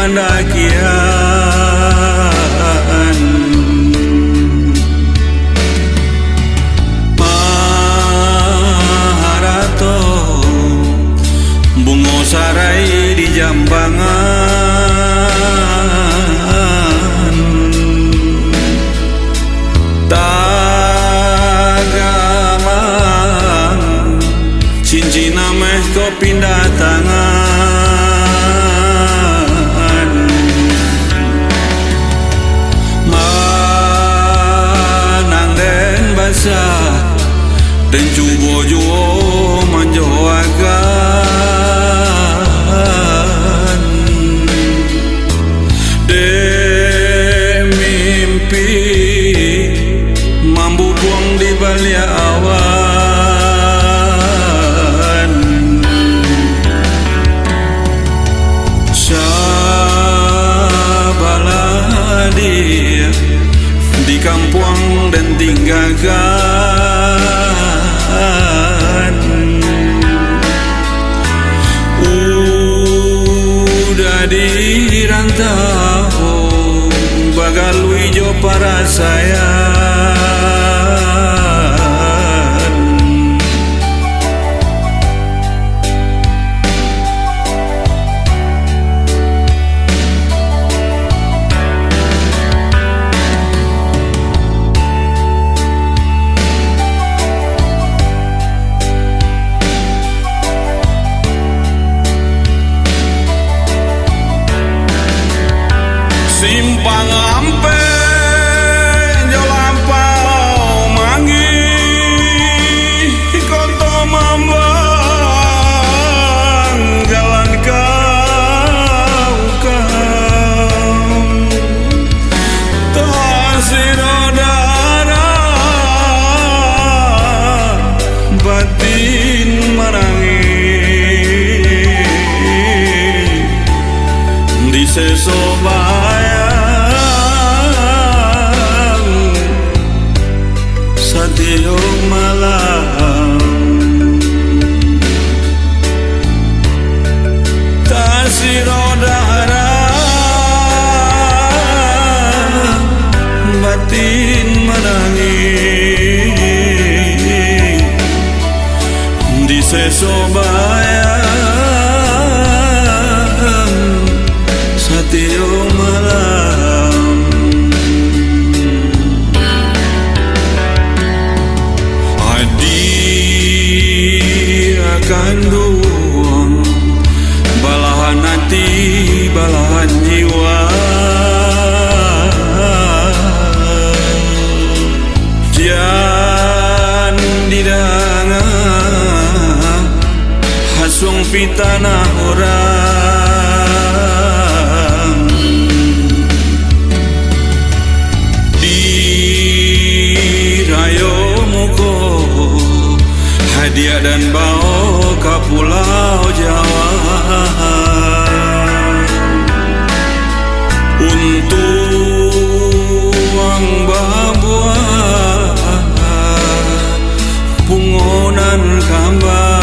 pandakian Maharato bungo sarai di Jambangan Tagamang cincin ameh kau pindah tangan Mananden basah dan cubojo manjoakan de mimpi mambu buang di balia awan sabalah dia di kampung dan tinggalkan udah dirantau bagal wijo para sayang simpang ampe jolampau mangi koto mambang jalan kau tasirodara batin marangi di sesobaya satyo malam tasirodara batin menangi di sesobaya satyo malam akan duang balahan hati balahan jiwa jan didanga hasung pitana orang di rayo muko hadiah dan bawa ke pulau Jawa untuk uang babuah pungonan kambang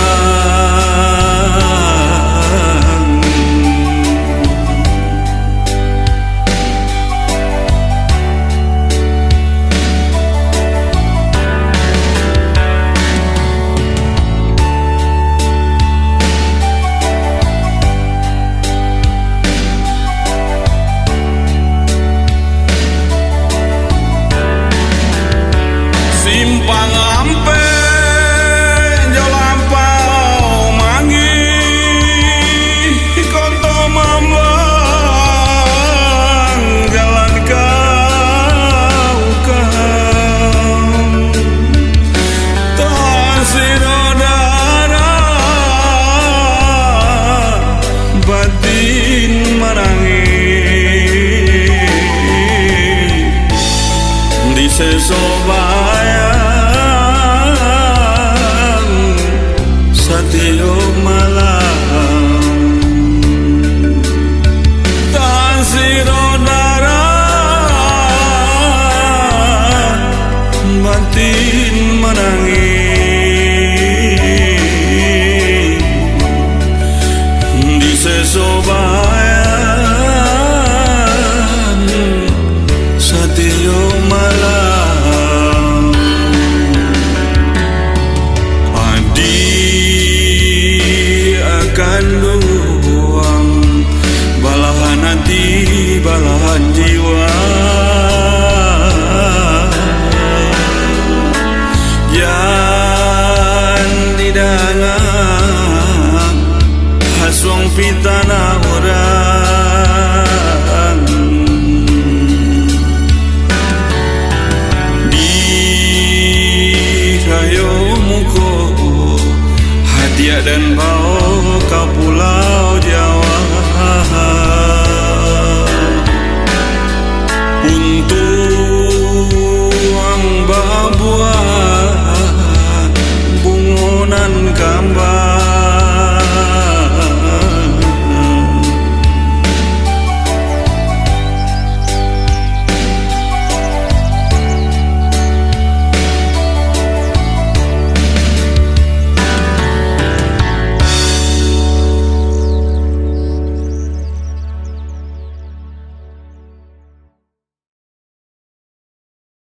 simpang ampe jolampau mangi koto mambang jalan kau tasirodara batin marangi di sesobaya satyo malam tasirodara batin menangi di sesobaya pitanaho